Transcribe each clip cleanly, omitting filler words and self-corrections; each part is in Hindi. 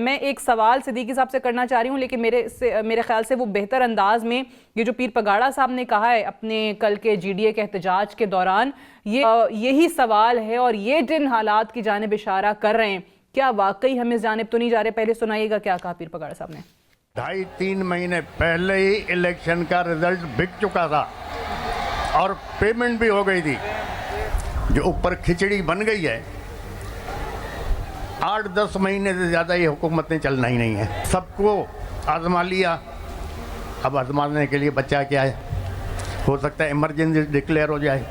मैं एक सवाल सिद्दीकी साहब से करना चाह रही हूँ, लेकिन मेरे ख्याल से वो बेहतर अंदाज में ये जो पीर पगाड़ा साहब ने कहा है अपने कल के GDA के एहतजाज के दौरान, यही सवाल है और ये जिन हालात की जानिब इशारा कर रहे हैं, क्या वाकई हम इस जानिब तो नहीं जा रहे? पहले सुनाइएगा क्या कहा पीर पगाड़ा साहब ने। 2.5-3 महीने पहले ही इलेक्शन का रिजल्ट बिक चुका था और पेमेंट भी हो गई थी। जो ऊपर खिचड़ी बन गई है, 8-10 महीने से ज़्यादा ये हुकूमतें चलना ही नहीं है। सबको आजमा लिया, अब आजमाने के लिए बचा क्या है? हो सकता है इमरजेंसी डिक्लेयर हो जाए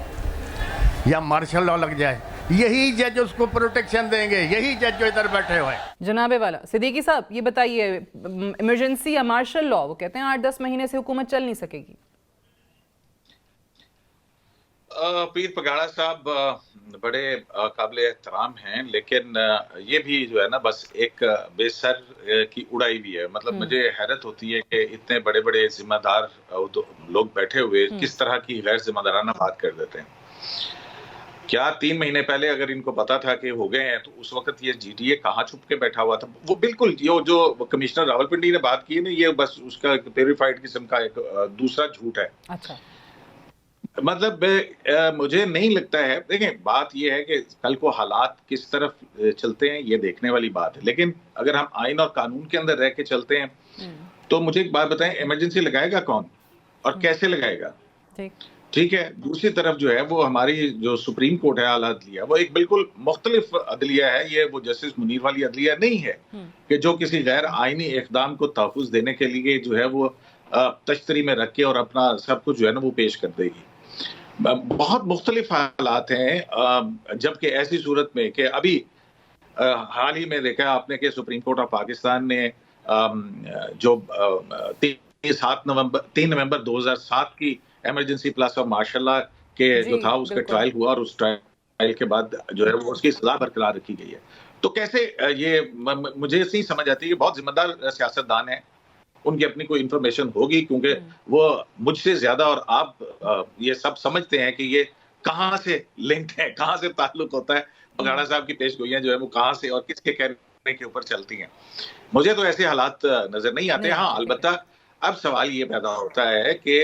या मार्शल लॉ लग जाए। यही जज उसको प्रोटेक्शन देंगे, यही जज जो इधर बैठे हुए हैं। जनाबे वाला सिद्दीकी साहब ये बताइए, इमरजेंसी या मार्शल लॉ, वो कहते हैं 8-10 महीने से हुकूमत चल नहीं सकेगी। पीर पगाड़ा साहब बड़े काबिल एहतराम हैं, लेकिन ये भी जो है ना बस एक बेसर की उड़ाई भी है। मतलब मुझे हैरत होती है कि इतने बड़े बड़े जिम्मेदार लोग बैठे हुए किस तरह की गैर जिम्मेदाराना बात कर देते हैं। क्या 3 महीने पहले अगर इनको पता था कि हो गए हैं तो उस वक्त ये GDA कहाँ छुप के बैठा हुआ था? वो बिल्कुल जो कमिश्नर रावलपिंडी ने बात की है ना, ये बस उसका प्योरीफाइड किस्म का एक दूसरा झूठ है। अच्छा, मतलब मुझे नहीं लगता है। देखें, बात यह है कि कल को हालात किस तरफ चलते हैं ये देखने वाली बात है, लेकिन अगर हम आइन और कानून के अंदर रह के चलते हैं तो मुझे एक बात बताएं, इमरजेंसी लगाएगा कौन और कैसे लगाएगा? ठीक है। दूसरी तरफ जो है वो हमारी जो सुप्रीम कोर्ट है, आला अदलिया, वो एक बिल्कुल मुख्तलिफ अदलिया है। ये वो जस्टिस मुनीर वाली अदलिया नहीं है कि जो किसी गैर आईनी इक़दाम को तहफ़्फ़ुज़ देने के लिए जो है वो तश्तरी में रख के और अपना सब कुछ जो है ना वो पेश कर देगी। बहुत मुख्तलिफ हालात हैं, जबकि ऐसी सूरत में कि अभी हाल ही में देखा आपने कि सुप्रीम कोर्ट ऑफ पाकिस्तान ने जो 3 नवंबर 2007 की इमरजेंसी प्लस और मार्शल लॉ के जो था उसका ट्रायल हुआ और उस ट्रायल के बाद जो है वो उसकी सजा बरकरार रखी गई है। तो कैसे ये मुझे नहीं समझ आती है। बहुत जिम्मेदार सियासतदान है, उनकी अपनी कोई इंफॉर्मेशन होगी, क्योंकि वो मुझसे ज्यादा और आप ये सब समझते हैं कि ये कहां से लिंक्ड है, कहां से ताल्लुक होता है। पगाड़ा साहब की पेशगोइयां जो है वो कहां से और किसके कहने के ऊपर चलती हैं, मुझे तो ऐसे हालात नजर नहीं आते। हाँ, अलबत्ता अब सवाल ये पैदा होता है कि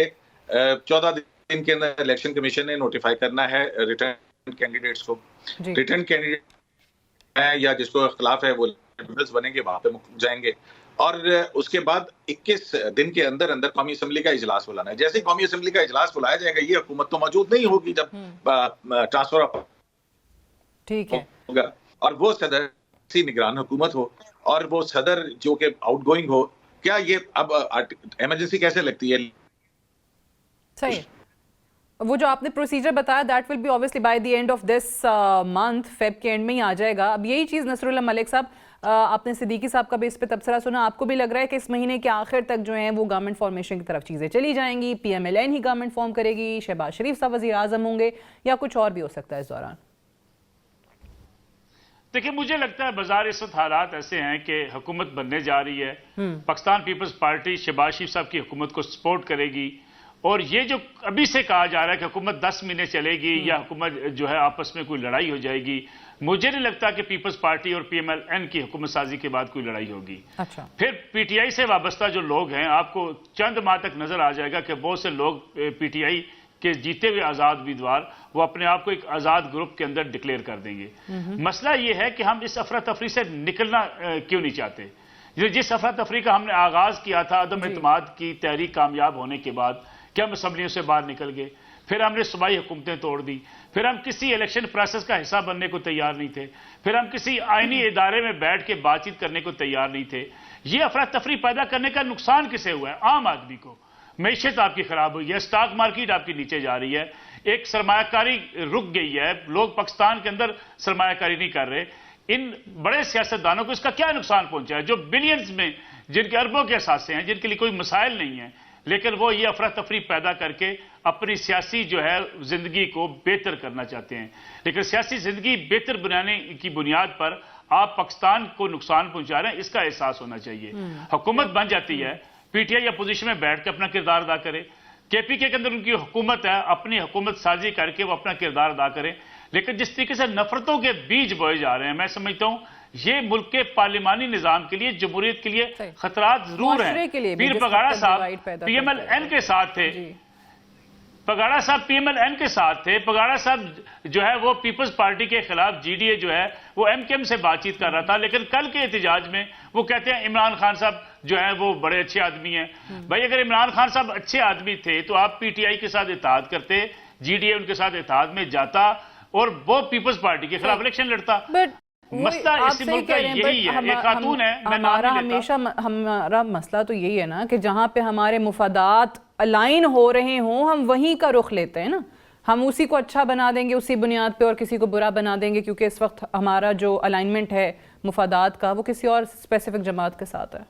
14 दिन के अंदर इलेक्शन कमीशन ने नोटिफाई करना है रिटर्न कैंडिडेट्स को। रिटर्न कैंडिडेट है या जिसको खिलाफ है वो बनेंगे, वहां पे जाएंगे और उसके बाद 21 दिन के अंदर अंदर कौमी असम्बली का इजलास बुलाना है। जैसे ही कौमी असम्बली का इजलास बुलाया जाएगा, ये हुकूमत तो मौजूद नहीं होगी जब ट्रांसफर ठीक है होगा, और वो सदर सी निगरान हुकूमत हो और वो सदर जो कि आउटगोइंग हो। क्या ये अब इमरजेंसी कैसे लगती है? सही। वो जो आपने प्रोसीजर बताया that will be obviously by the end of this month, Feb के एंड में ही आ जाएगा। अब यही चीज़ नसरुल्लाह मलिक साहब, आपने सिद्दीकी साहब का भी इस पे तबसरा सुना, आपको भी लग रहा है कि इस महीने के आखिर तक जो है वो गवर्नमेंट फॉर्मेशन की तरफ चीज़ें चली जाएंगी, PMLN ही गवर्नमेंट फॉर्म करेगी, शहबाज शरीफ साहब वज़ीर आज़म होंगे, या कुछ और भी हो सकता है इस दौरान? देखिए, मुझे लगता है बाजार इस वक्त हालात ऐसे हैं कि हुकूमत बनने जा रही है, पाकिस्तान पीपल्स पार्टी शहबाज शरीफ साहब की हुकूमत को सपोर्ट करेगी, और ये जो अभी से कहा जा रहा है कि हुकूमत 10 महीने चलेगी या हुकूमत जो है आपस में कोई लड़ाई हो जाएगी, मुझे नहीं लगता कि पीपल्स पार्टी और PMLN की हुकूमत साजी के बाद कोई लड़ाई होगी। अच्छा। फिर PTI से वाबस्ता जो लोग हैं, आपको चंद माह तक नजर आ जाएगा कि बहुत से लोग PTI के जीते हुए आजाद उम्मीदवार वो अपने आप को एक आजाद ग्रुप के अंदर डिक्लेयर कर देंगे। मसला ये है कि हम इस अफरा तफरी से निकलना क्यों नहीं चाहते? जिस अफरा तफरी का हमने आगाज किया था अदम एतमाद की तहरीक कामयाब होने के बाद, कि हम असम्बलियों से बाहर निकल गए, फिर हमने सूबाई हुकूमतें तोड़ दी, फिर हम किसी इलेक्शन प्रोसेस का हिस्सा बनने को तैयार नहीं थे, फिर हम किसी आईनी इदारे में बैठ के बातचीत करने को तैयार नहीं थे। ये अफरा तफरी पैदा करने का नुकसान किसे हुआ है? आम आदमी को। मैशत आपकी खराब हुई है, स्टॉक मार्केट आपकी नीचे जा रही है, एक सरमायाकारी रुक गई है, लोग पाकिस्तान के अंदर सरमायाकारी नहीं कर रहे। इन बड़े सियासतदानों को इसका क्या नुकसान पहुंचा है, जो बिलियंस में, जिनके अरबों के असासे हैं, जिनके लिए कोई मसाइल नहीं है, लेकिन वो ये अफरा तफरी पैदा करके अपनी सियासी जो है जिंदगी को बेहतर करना चाहते हैं। लेकिन सियासी जिंदगी बेहतर बनाने की बुनियाद पर आप पाकिस्तान को नुकसान पहुंचा रहे हैं, इसका एहसास होना चाहिए। हुकूमत बन जाती है, PTI अपोजिशन में बैठ के अपना किरदार अदा करे, KPK के अंदर उनकी हुकूमत है, अपनी हुकूमत साजी करके वो अपना किरदार अदा करें। लेकिन जिस तरीके से नफरतों के बीज बोए जा रहे हैं, मैं समझता हूं ये मुल्क के पार्लिमानी निजाम के लिए, जमहूरियत के लिए सही। खतरात जरूर मुआशरे के लिए हैं। भी पीर जिस पगाड़ा हद तक साहब divide पैदा PMLN के साथ थे, जी पगाड़ा साहब PMLN के साथ थे। पगाड़ा साहब जो है वो पीपल्स पार्टी के खिलाफ GDA जो है वो MKM से बातचीत कर रहा था, लेकिन कल के एहतजाज में वो कहते हैं इमरान खान साहब जो है वो बड़े अच्छे आदमी हैं। भाई अगर इमरान खान साहब अच्छे आदमी थे तो आप PTI के साथ इत्तेहाद करते, GDA उनके साथ इत्तेहाद में जाता और वो पीपल्स पार्टी के खिलाफ इलेक्शन लड़ता। बट मसला इस मुल्क का यही है। एक खातून है, मैं नाम हमारा नहीं लेता। हमेशा हमारा मसला तो यही है ना कि जहाँ पे हमारे मुफादात अलाइन हो रहे हों हम वहीं का रुख लेते हैं ना। हम उसी को अच्छा बना देंगे उसी बुनियाद पे और किसी को बुरा बना देंगे क्योंकि इस वक्त हमारा जो अलाइनमेंट है मुफादात का वो किसी और स्पेसिफिक जमात के साथ है।